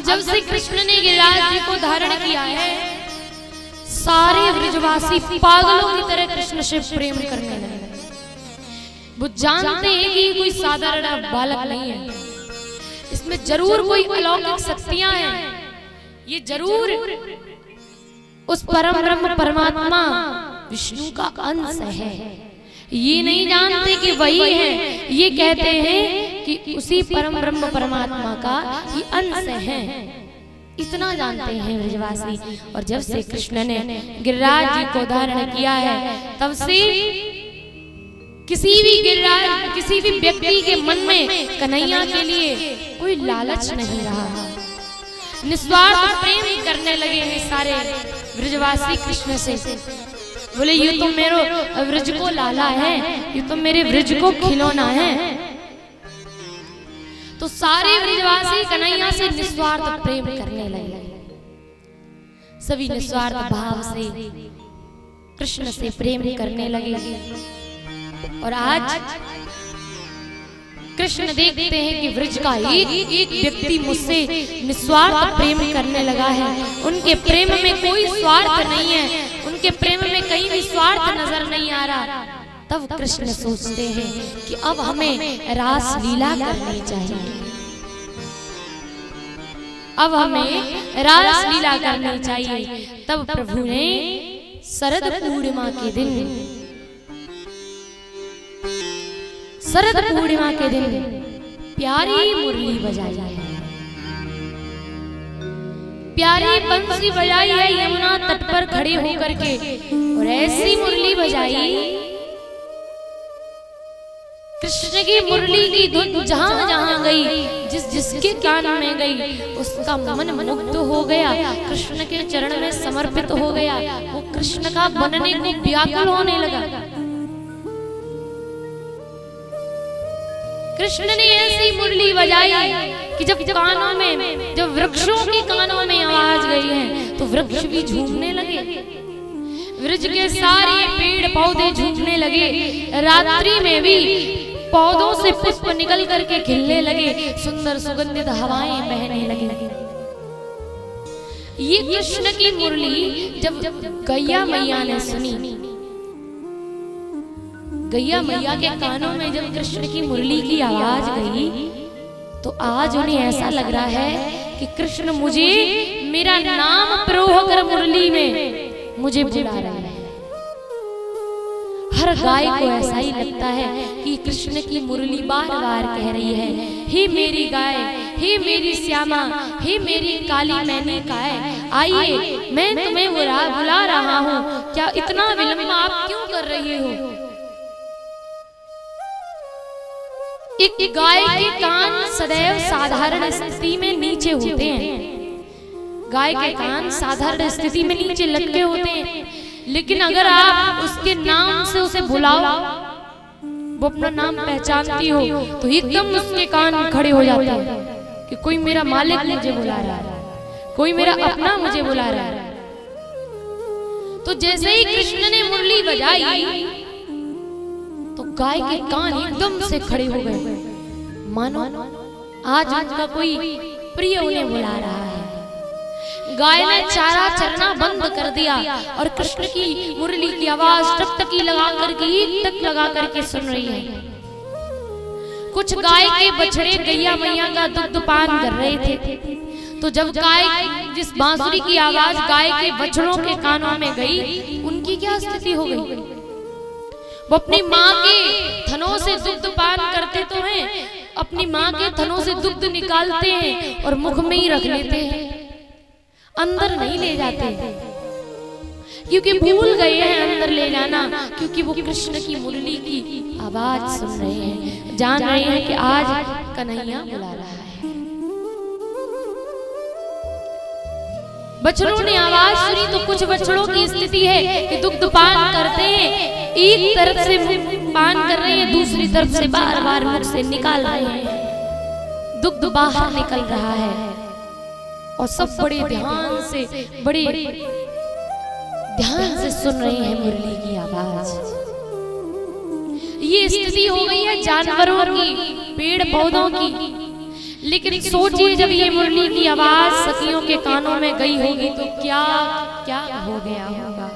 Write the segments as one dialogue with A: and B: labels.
A: जब से कृष्ण ने गिरिराज जी को धारण किया है, सारे ब्रजवासी पागलों की तरह कृष्ण से प्रेम करने लगे। वो जानते हैं कि कोई साधारण बालक नहीं है, इसमें जरूर कोई अलौकिक शक्तियां हैं, ये जरूर उस परम ब्रह्म परमात्मा विष्णु का अंश है। ये नहीं जानते कि वही है, ये कहते हैं कि उसी परम ब्रह्म परमात्मा का ये अंश है। इतना जानते हैं ब्रजवासी। और जब से कृष्ण ने गिरिराज जी को धारण किया है, तब से किसी भी व्यक्ति के मन में कन्हैया के लिए कोई लालच नहीं रहा। निस्वार्थ प्रेम करने लगे हैं सारे ब्रजवासी कृष्ण से। बोले ये तो मेरे व्रज को लाला है, ये तो मेरे व्रज को खिलौना है। तो सारे ब्रजवासी कन्हैया से निस्वार्थ प्रेम करने लगे। सभी निस्वार्थ भाव से कृष्ण से प्रेम करने लगे। और आज कृष्ण देखते हैं कि व्रज का एक एक व्यक्ति मुझसे निस्वार्थ प्रेम करने लगा है। उनके प्रेम में कोई स्वार्थ नहीं है, उनके प्रेम में कहीं भी स्वार्थ नजर नहीं आ रहा। तब कृष्ण सोचते हैं कि अब हमें रास लीला करनी चाहिए, अब हमें रास लीला करनी चाहिए। तब प्रभु ने शरद पूर्णिमा के दिन प्यारी मुरली बजाई है, प्यारी बंसी बजाई है यमुना तट पर खड़े होकर के। और ऐसी मुरली बजाई, कृष्ण की मुरली की धुन जहां जहां गई, जिसके कान में गई, उसका मन मुग्ध हो गया, कृष्ण के चरण में समर्पित हो गया। वो कृष्ण का बनने को व्याकुल होने लगा। कृष्ण ने ऐसी मुरली बजाई कि जब कानों में, जब वृक्षों के कानों में आवाज गई है, तो वृक्ष भी झूमने लगे, वृक्ष के सारे पेड़ पौधे झूमने लगे। रात्रि में भी पौधों से पुष्प निकल करके खिलने लगे, सुंदर सुगंधित हवाएं बहने लगी। ये कृष्ण की मुरली जब गैया मैया ने सुनी, गैया मैया के कानों में जब कृष्ण की मुरली की आवाज गई, तो आज उन्हें ऐसा लग रहा है कि कृष्ण मुझे मेरा नाम प्रोह कर मुरली में मुझे बुला रहे हैं। हर गाय को ऐसा ही लगता है कि कृष्ण की मुरली बार बार कह रही है, हे मेरी गाय, हे मेरी श्यामा, हे मेरी काली मैनी गाय, आइए मैं तुम्हें बुला रहा हूँ, क्या इतना विलंब आप क्यों कर रही हो। एक गाय के कान सदैव साधारण स्थिति में नीचे होते हैं, गाय के कान साधारण स्थिति में नीचे लटके होते हैं, लेकिन अगर आप उसके नाम से उसे बुलाओ, वो अपना नाम पहचानती हो, तो एकदम उसके कान खड़े हो जाते हैं कि कोई मेरा मालिक मुझे बुला रहा है, कोई मेरा अपना मुझे बुला रहा है। तो जैसे ही कृष्ण ने मुरली बजाई, तो गाय के कान एकदम से खड़े हो गए, मानो आज उनका कोई प्रिय उन्हें बुला रहा है। गाय ने चारा चरना बंद कर दिया और कृष्ण की मुरली की आवाज टकटकी लगा करके, एक टक लगा करके सुन रही है। कुछ गाय के बछड़े गैया मैया का दुग्ध पान कर रहे थे, तो जब गाय, जिस बांसुरी की आवाज गाय के बछड़ों के कानों में गई, उनकी क्या स्थिति हो गई। वो अपनी माँ के थनों से दुग्ध पान करते तो हैं, अपनी माँ के थनों से दुग्ध निकालते हैं और मुख में ही रख लेते हैं, अंदर नहीं ले जाते, क्योंकि भूल गए हैं अंदर ले जाना, क्योंकि वो कृष्ण की मुरली की आवाज सुन रहे हैं, जान रहे हैं कि आज कन्हैया बुला रहा है। बछड़ों ने आवाज सुनी तो कुछ बछड़ों की स्थिति है कि दुग्ध पान करते हैं, एक तरफ से पान कर रहे हैं, दूसरी तरफ से बार बार मुख से निकाल रहे हैं, दुग्ध बाहर निकल रहा है। और सब बड़े ध्यान से सुन रहे हैं मुरली की आवाज। ये स्थिति हो गई है जानवरों की, पेड़ पौधों की। लेकिन सोचिए, जब ये मुरली की आवाज के कानों में गई होगी तो क्या क्या हो गया होगा।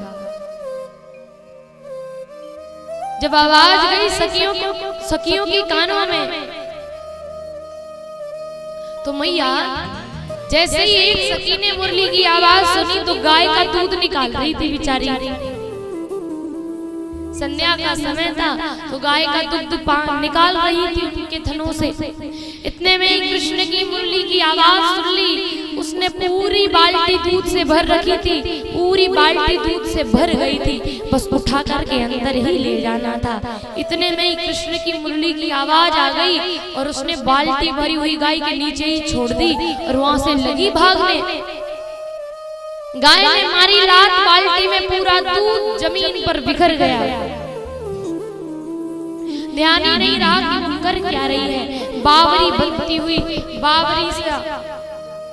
A: जब आवाज गई सखियों की कानों में, तो मैया जैसे ही एक सखी ने मुरली की आवाज सुनी तो गाय का दूध निकाल रही थी बेचारी। संध्या का समय था तो गाय का दूध निकाल रही थी उनके थनों से। इतने में कृष्ण की मुरली की आवाज सुन ली। उसने पूरी बाल्टी दूध से भर रखी थी, पूरी बाल्टी दूध से भर गई थी, बस उठा करके अंदर ही ले जाना था। इतने में ही कृष्ण की मुरली की आवाज आ गई और उसने बाल्टी भरी हुई गाय के नीचे ही छोड़ दी और वहां से लगी भागने। गाय ने मारी लात, बाल्टी में पूरा दूध जमीन पर बिखर गया। ध्यान ही नहीं रहा कि वो कर क्या रही है। बावरी बनती हुई बावरी सा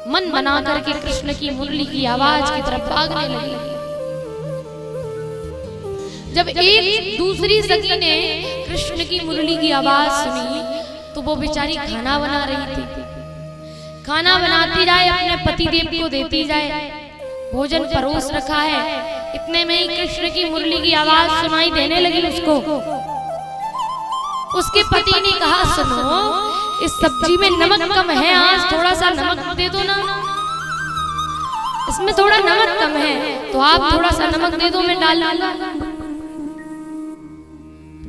A: मन बना करके कृष्ण की मुरली की आवाज की तरफ भागने लगी। जब एक दूसरी सखी ने कृष्ण की मुरली की आवाज सुनी तो वो बेचारी खाना बना रही थी। खाना बनाती जाए, अपने पति देव को देती जाए, भोजन परोस रखा है। इतने में ही कृष्ण की मुरली की आवाज सुनाई देने लगी उसको। उसके पति ने कहा, सुनो इस सब्जी में नमक कम है, आज थोड़ा सा नमक दे दो ना, इसमें थोड़ा नमक कम है तो आप थोड़ा सा नमक दे दो, मैं डाल लूंगा।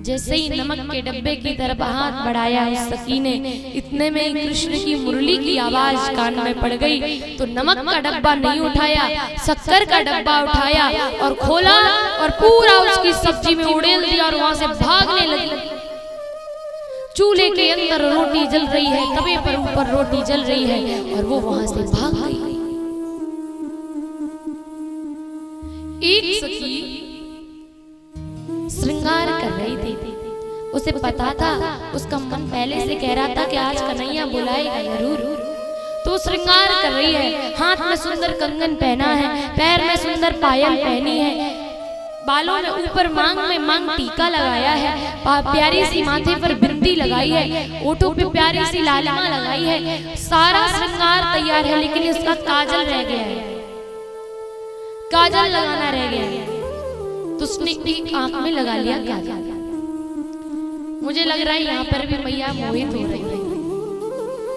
A: जैसे ही नमक के डब्बे की तरफ हाथ बढ़ाया उस सखी ने, इतने में ही कृष्ण की मुरली की आवाज कान में पड़ गई। तो नमक का डब्बा नहीं उठाया, शक्कर का डब्बा उठाया और खोला और पूरा उसकी सब्जी में उड़ेल दिया और वहां से भागने लगी। चूल्हे के अंदर रोटी जल रही है, तवे पर ऊपर रोटी जल रही है और वो वहां से भाग गई। एक सखी श्रृंगार कर रही थी, उसे पता था, उसका मन पहले से कह रहा था कि आज कन्हैया बुलाएगा जरूर। तो श्रृंगार कर रही है, हाथ में सुंदर कंगन पहना है, पैर में सुंदर पायल पहनी है, बालों में ऊपर मांग में मांग टीका लगाया है, प्यारी सी माथे पर बिंदी लगाई है, ओठों पे प्यारी सी लालिमा लगाई है। सारा श्रृंगार तैयार है, लेकिन इसका काजल रह गया है, काजल लगाना रह गया है। तो उसने एक आंख में लगा लिया काजल। मुझे लग रहा है यहाँ पर भी मैया मोहित हो रही है,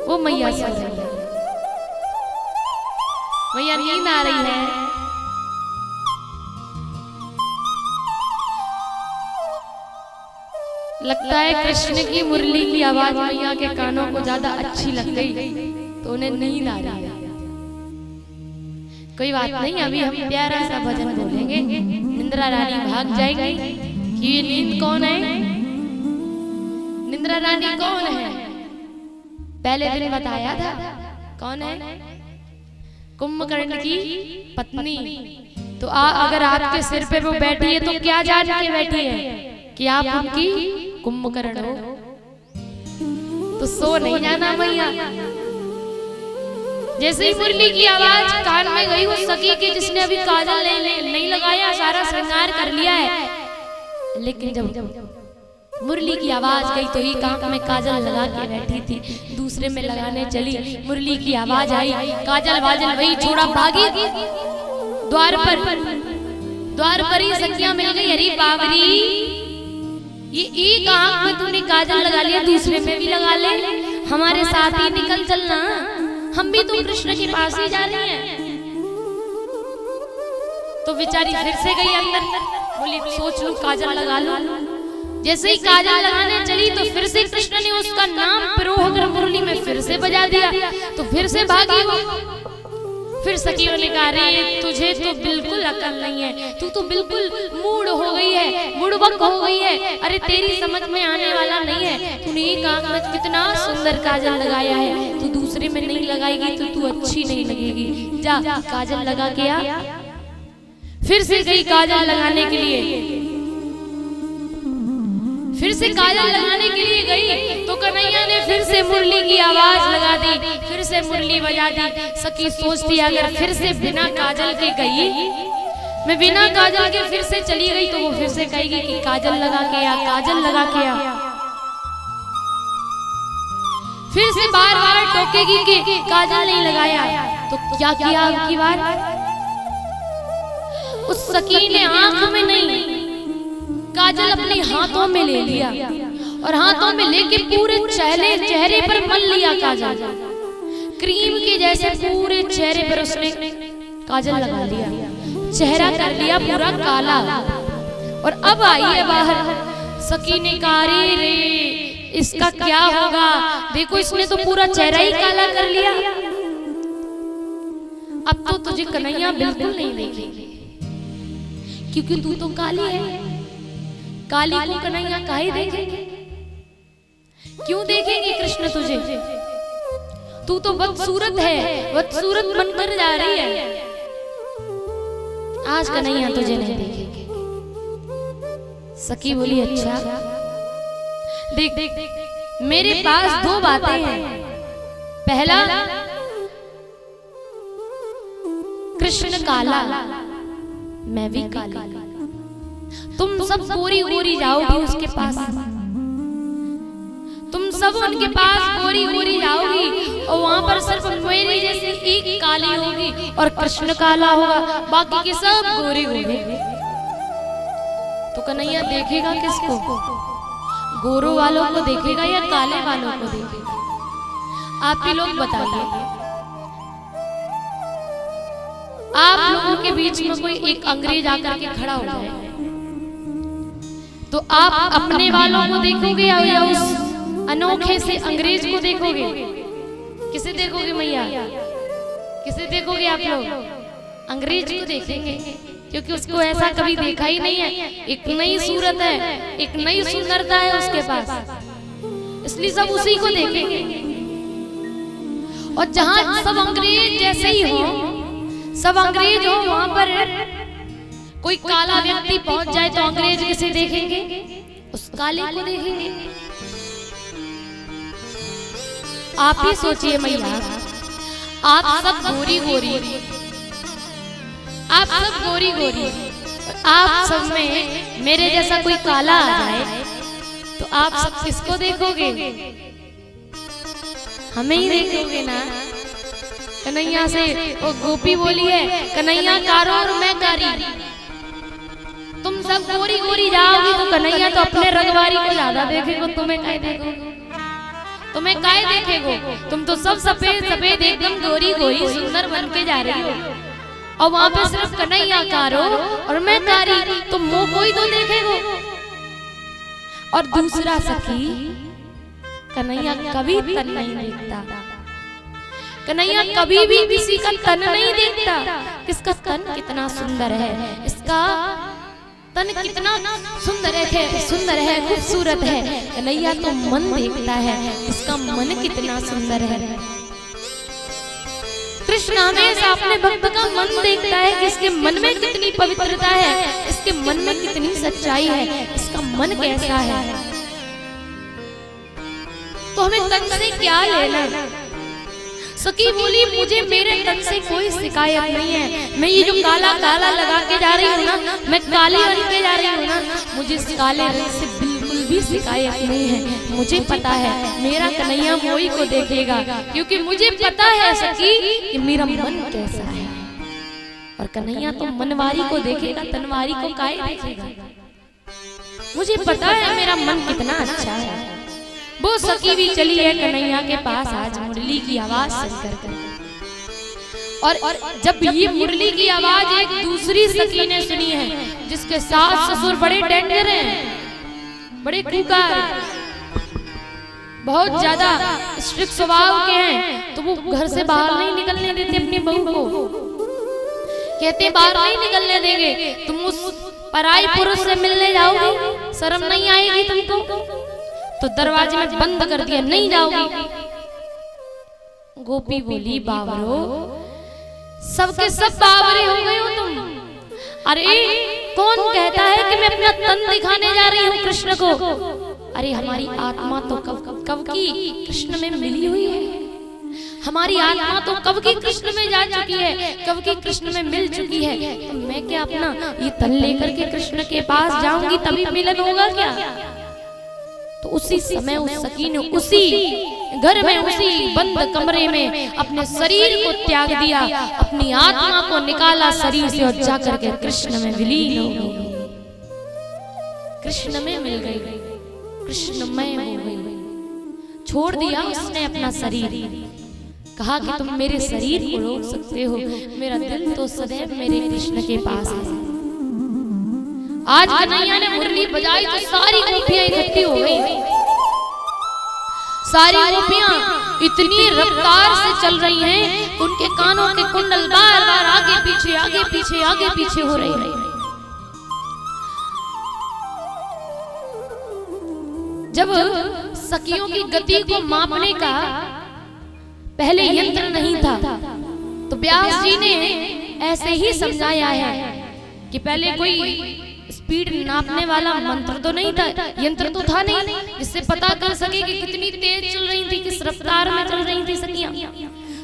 A: वो मैया सो रही है, मैया नींद आ रही है। लगता है कृष्ण की मुरली की आवाज मैया के कानों को ज्यादा अच्छी लग गई तो उन्हें नींद आ रही है। कोई बात नहीं, अभी हम प्यारा सा भजन बोलेंगे, निंद्रा रानी भाग जाएगी कि ये नींद कौन है, निंद्रा रानी कौन है। पहले दिन बताया था कौन है, कुंभकर्ण की पत्नी। तो अगर आपके सिर पे वो बैठी है तो क्या जान के बैठी है कि आप उनकी कुंभकर्ण हो, तो सो नहीं जाना मैया। जैसे ही मुरली की आवाज कान में गई उस सखी के, जिसने अभी काजल नहीं लगाया, सारा श्रृंगार कर लिया है, लेकिन जब मुरली की आवाज गई तो एक आंख में काजल लगा के बैठी थी, दूसरे में लगाने चली, मुरली की आवाज आई, काजल वाजल वही छोड़ा, भागी द्वार पर ही सखियां मिल गई। अरे बाबरी, ये एक आंख में तूने काजल लगा लिया, दूसरे में भी लगा ले, हमारे साथ ही निकल चलना, हम भी तो कृष्ण के पास ही जा रहे हैं। तो बेचारी फिर से गई अंदर, बोली सोच लूं काजल लगा लूं। जैसे ही काजल लगाने चली तो फिर से कृष्ण ने उसका नाम पिरोहकर मुरली में फिर से बजा दिया, तो फिर से भागी वो। फिर सखियों ने कहा, रे तुझे तो बिल्कुल अकल नहीं है, तू तो बिल्कुल मूड हो गई है, मुड़बक हो गई है, अरे तेरी समझ में आने वाला नहीं है। तूने एक आंख में कितना सुंदर काजल लगाया है, तू दूसरे में नहीं लगाएगी तो तू अच्छी नहीं लगेगी, जा काजल लगा के आ। फिर से गई काजल लगाने के लिए, फिर से काजल लगाने के लिए गई तो कन्हैया ने फिर से मुरली की आवाज लगा दी, फिर से मुरली बजा दी। सखी सोचती अगर फिर से बिना काजल के गई, मैं बिना काजल के फिर से चली गई तो वो फिर से कहेगी कि काजल लगा के आ, काजल लगा के आ। फिर से बार बार टोकेगी कि काजल नहीं लगाया, तो क्या किया अब की बार? उस सखी ने आंख में नहीं काजल अपने हाथों में ले लिया और हाथों में लेके पूरे चेहरे पर मल लिया काजल। क्रीम के जैसे पूरे चेहरे पर उसने काजल लगा लिया, चेहरा कर लिया पूरा काला। और अब आई है बाहर, सखी ने कहा रे इसका क्या होगा, देखो इसने तो पूरा चेहरा ही काला कर लिया। अब तो तुझे कन्हैया बिल्कुल नहीं देखेंगे, क्योंकि तू तो काली है। काली को कन्हैया काहे देखेंगे? क्यों देखेंगे कृष्ण तुझे? तू तो बदसूरत है, बदसूरत बनकर जा रही है। आज कन्हैया तुझे नहीं देखेंगे। सखी बोली अच्छा देख मेरे पास दो बातें हैं। पहला, कृष्ण काला, मैं भी काली, तुम सब गोरी गोरी जाओगी उसके पास, तुम सब उनके पास गोरी गोरी जाओगी और वहां पर सिर्फ मेरी जैसी एक काली होगी और कृष्ण काला होगा, बाकी के सब गोरे होंगे। तो कन्हैया देखेगा किसको? गोरों वालों को देखेगा या काले वालों को देखेगा? आप ही लोग बताइए। आप लोगों के बीच में कोई एक अंग्रेज आकर के खड़ा हो जाए तो आप अपने वालों को देखोगे या उस अनोखे से अंग्रेज को देखोगे? किसे देखोगे मैया? किसे देखोगे आप लोग? अंग्रेज को देखेंगे, क्योंकि उसको ऐसा कभी देखा ही नहीं है। एक नई सूरत है, एक नई सुंदरता है उसके पास, इसलिए सब उसी को देखेंगे। और जहां सब अंग्रेज जैसे ही हो, सब अंग्रेज हो, वहां पर कोई काला व्यक्ति पहुंच जाए तो अंग्रेज किसे देखेंगे? उस काले को देखेंगे। आप ही सोचिए मैया, आप सब गोरी गोरी, आप सब गोरी गोरी, आप सब में मेरे जैसा कोई काला आ जाए तो आप सब किसको देखोगे? हमें ही देखोगे ना। कन्हैया से वो गोपी बोली है, कन्हैया कारो और मैं कारी, तुम सब गोरी गोरी जाओगी तो कन्हैया तो अपने रंगवारी को ज्यादा देखेगो, तुम्हें काहे देखोगे? तुम्हें काहे देखेगो? तुम तो सब सफेद सफेद एकदम गोरी गोरी सुंदर बन के जा रही हो, और वहां पे सिर्फ कन्हैया कारो और मैं कारी, तुम मुंह कोई तो देखेगो। और दूसरा सखी, कन्हैया कभी तन नहीं देखता, कन्हैया कभी भी किसी का तन नहीं देखता। किसका तन कितना सुंदर है, इसका तन कितना सुंदर है, खूबसूरत है। कन्हैया तो मन देखता है, इसका मन कितना सुंदर है। कृष्ण हमेशा अपने भक्त का मन देखता है कि इसके मन में कितनी पवित्रता है, इसके मन में कितनी सच्चाई है, इसका मन कैसा है। तो हमें तन से क्या लेना? सखी बोली मुझे मेरे तन से कोई शिकायत नहीं है। मैं ये जो काला काला लगा के जा रही हूँ ना, मैं काली बन के जा रही हूँ ना, मुझे इस काले रंग से बिल्कुल भी शिकायत नहीं है। मुझे पता है मेरा कन्हैया मोई को देखेगा, क्योंकि मुझे पता है सखी कि मेरा मन कैसा है। और कन्हैया तो मनवारी को देखेगा, तनवारी को काहे देखेगा? मुझे पता है मेरा मन कितना अच्छा है। वो सखी भी चली है कन्हैया के पास आज मुरली की आवाज सुनकर कर। और जब ये मुरली की आवाज एक दूसरी सखी ने सुनी है, जिसके सास ससुर बड़े डेंजर हैं, बड़े खूंखार, बहुत ज्यादा स्ट्रिक्ट स्वभाव के हैं, तो वो घर से बाहर नहीं निकलने देते अपनी बहू को। कहते बाहर नहीं निकलने देंगे, तुम उस पराई पुरुष से मिलने जाओगी, शर्म नहीं आएगी तुमको? तो दरवाजे में बंद कर दिया, नहीं जाओगी। गोपी बोली बावरो, सबके सब बावरे हो गए हो तुम। अरे कौन कहता है कि मैं अपना तन दिखाने जा रही हूँ कृष्ण को? अरे हमारी आत्मा तो कब की कृष्ण में मिली हुई है, हमारी आत्मा तो कब की कृष्ण में जा चुकी है, कब की कृष्ण में मिल चुकी है। तो मैं क्या अपना ये तन लेकर के कृष्ण के पास जाऊंगी तभी मिलन होगा क्या? तो उसी समय उस सखी ने उसी घर में, उसी बंद कमरे में अपने शरीर को त्याग दिया, अपनी आत्मा को निकाला शरीर से और जाकर के कृष्ण में विलीन हो गई, कृष्ण में मिल गई, कृष्णमय हो गई। छोड़ दिया उसने अपना शरीर, कहा कि तुम मेरे शरीर को रोक सकते हो, मेरा दिल तो सदैव मेरे कृष्ण के पास है। आज कन्हैया ने मुरली बजाई तो सारी गोपियां इकट्ठी हो गई। सारी गोपियां इतनी रफ्तार से चल रही हैं, उनके कानों के कुंडल बार बार आगे पीछे आगे पीछे आगे पीछे हो रहे हैं। जब सखियों की गति को मापने का पहले यंत्र नहीं था, तो व्यास जी ने ऐसे ही समझाया है कि पहले कोई स्पीड नापने वाला मंत्र तो नहीं था, यंत्र तो था नहीं जिससे पता कर सके कि कितनी तेज चल रही थी, किस रफ्तार में चल रही थी सखियां।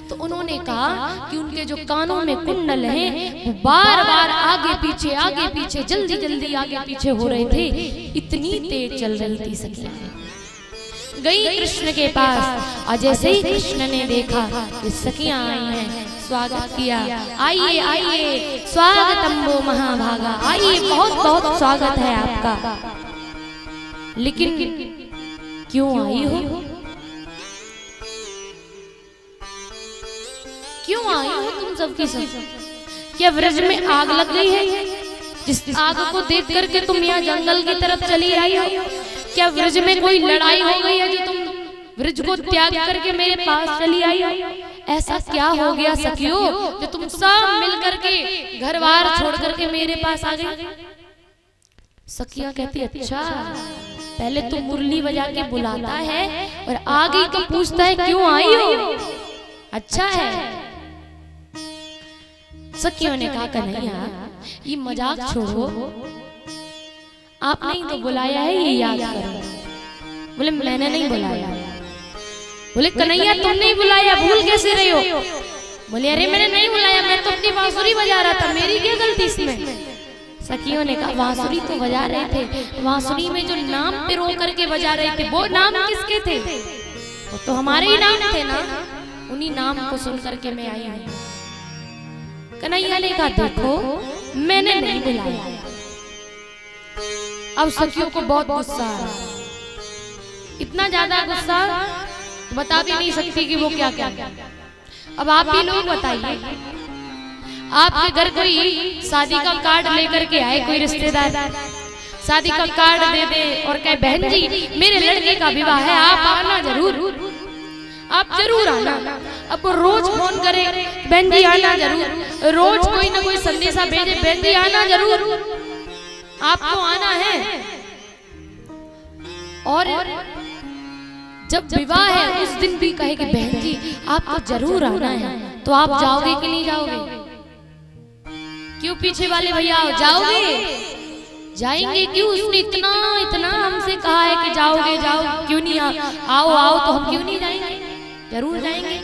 A: तो उन्होंने कहा कि उनके जो कानों में कुंडल हैं वो बार बार आगे पीछे जल्दी जल्दी आगे पीछे हो रहे थे, इतनी तेज चल रही थी सखियां। गई कृष्ण के पास और जैसे ही कृष्ण ने देखा कि सखियां आई हैं, स्वागत किया, आइए आइए स्वागतम वो महाभागा, आइए बहुत बहुत स्वागत है आपका। लेकिन क्यों आई हो, क्यों आई हो तुम सबकी सब? क्या व्रज में आग लग गई है? जिस आग को देख करके तुम यहाँ जंगल की तरफ चली आई हो? क्या व्रज में कोई लड़ाई हो गई है जो तुम व्रज को त्याग करके मेरे पास चली आई हो? ऐसा क्या हो गया सखियों जो तुम सब मिल करके घर बार छोड़ करके मेरे पास आ गई? सखियां कहती अच्छा, पहले तो मुरली बजा के बुलाता है और आगे तो पूछता है क्यों आई हो? अच्छा है। सखियों ने कहा कन्हैया ये मजाक छोड़ो, आपने ही तो बुलाया है, ये याद करो। बोले मैंने नहीं बुलाया। बोले कन्हैया तुमने ही बुलाया, भूल कैसे रहे हो? बोले अरे मैंने नहीं बुलाया, मैं तो अपनी बांसुरी बजा रहा था, मेरी क्या गलती इसमें? सखियों ने कहा बांसुरी तो बजा रहे थे, बांसुरी में जो नाम पिरो करके बजा रहे थे वो नाम किसके थे? वो तो हमारे ही नाम थे ना, उन्हीं नाम को सुन करके मैं आई हूं। कन्हैया ने कहा देखो मैंने नहीं बुलाया। अब सखियों को बहुत गुस्सा आया, इतना ज्यादा गुस्सा बता भी नहीं सकती कि वो क्या क्या। अब आप ही लोग बताइए, आपके घर कोई शादी का कार्ड लेकर के आए, कोई रिश्तेदार शादी का कार्ड दे दे और कहे बहन जी मेरे लड़के का विवाह है, आप आना जरूर, आप जरूर आना। अब वो रोज फोन करे बहन जी आना जरूर, रोज कोई ना कोई संदेशा भेजे बहन जी आना जरूर, आपको आना है। और जब विवाह है उस दिन भी कहे कि बहन जी आपको जरूर आना है, तो आप जाओगे कि नहीं जाओगे? क्यों पीछे वाले भैया जाओगे? जाएंगे क्यों? उसने इतना इतना हमसे कहा है कि जाओगे, जाओ क्यों नहीं? आओ आओ तो हम क्यों नहीं जाएंगे? जरूर जाएंगे।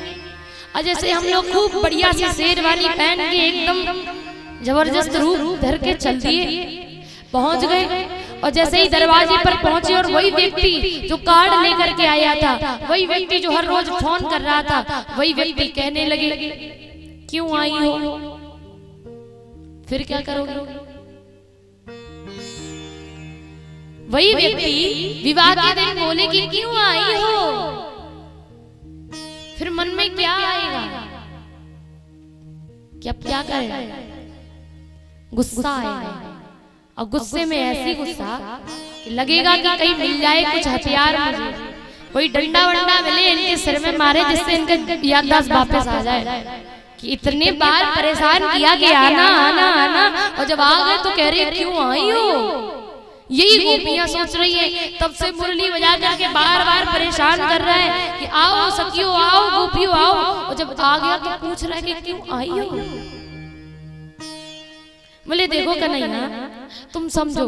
A: और जैसे हम लोग खूब बढ़िया सी शेरवानी पहन के एकदम जबरदस्त रूप धर के चल दिए, पहुंच गए। और जैसे ही दरवाजे पर पहुंचे और वही व्यक्ति जो कार्ड लेकर के आया था, वही व्यक्ति जो हर रोज फोन कर रहा था, वही व्यक्ति कहने लगे क्यों आई हो? फिर क्या करोगे? वही व्यक्ति विवाह के दिन बोले कि क्यों आई हो, फिर मन में क्या आएगा? क्या करेगा? गुस्सा आएगा। और गुस्से में ऐसी गुस्सा कि लगेगा कि कहीं मिल जाए कुछ हथियार, मुझे कोई डंडा वंडा मिले इनके सिर में मारे, जिससे इनका याददाश्त वापस आ जाए कि इतने बार परेशान किया कि आना आना आना, और जब आ गए तो कह रहे क्यों आई हो? यही गोपियां सोच रही है, तब से मुरली बजा करके बार बार परेशान कर रहा है कि आओ सखियों आओ, गोपियों आओ, और जब आ गया तो पूछ रहा है कि क्यों आई हो? बोले देखो कन्हैया तुम समझो,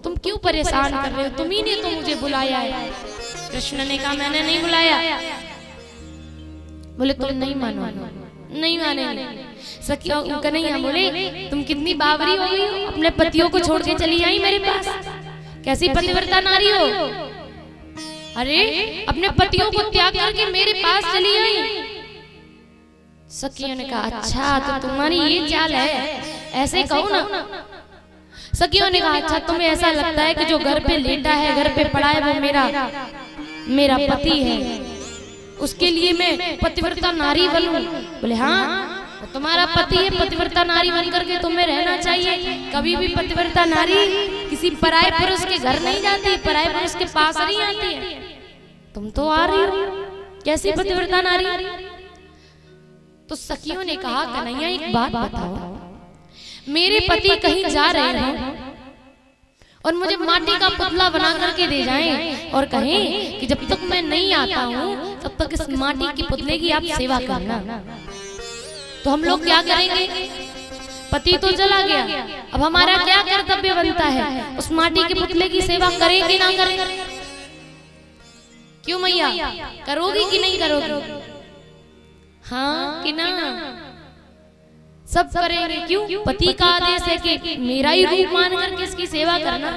A: तुम क्यों परेशान कर रहे हो? तुम ही ने तो मुझे बुलाया है। कृष्ण ने कहा मैंने नहीं बुलाया। बोले तुम नहीं मानो, नहीं मानेंगे। सखिया कन्हैया बोले तुम कितनी बावरी हो गई हो, अपने पतियों को छोड़ के चली आई मेरे पास, कैसी पतिव्रता नारी हो? अरे अपने पतियों को त्याग करके मेरे पास चली आई। सखियों ने कहा अच्छा तो तुम्हारी ये चाल है, ऐसे कहो ना। सखियों ने कहा अच्छा तुम्हें ऐसा लगता है कि जो घर पे लेटा है, घर पे पड़ा है, वो मेरा पति है, उसके लिए मैं पतिव्रता नारी बनूं? बोले हाँ तुम्हारा पति है, पतिव्रता नारी बन करके तुम्हें रहना चाहिए। कभी भी पतिव्रता नारी किसी पराये पुरुष के घर नहीं जाती, पराये पुरुष के पास नहीं आती है। तुम तो आ रही हो कैसी पतिव्रता नारी? तो सखियों ने कहा कन्हैया एक बात बताओ, मेरे पति कहीं जा रहे हैं और मुझे माटी का पुतला बना करके दे जाएं और कहें कि जब तक मैं नहीं आता हूं तब तक इस माटी के पुतले की आप सेवा करना, तो हम लोग क्या करेंगे? पति तो चला गया, अब हमारा क्या कर्तव्य बनता है? उस माटी के पुतले की सेवा करें कि ना करें? क्यों मैया, करोगी कि नहीं करोगी? हाँ कि ना? सब करेंगे। क्यों? पति का आदेश है कि मेरा ही रूप मान करके इसकी सेवा करना।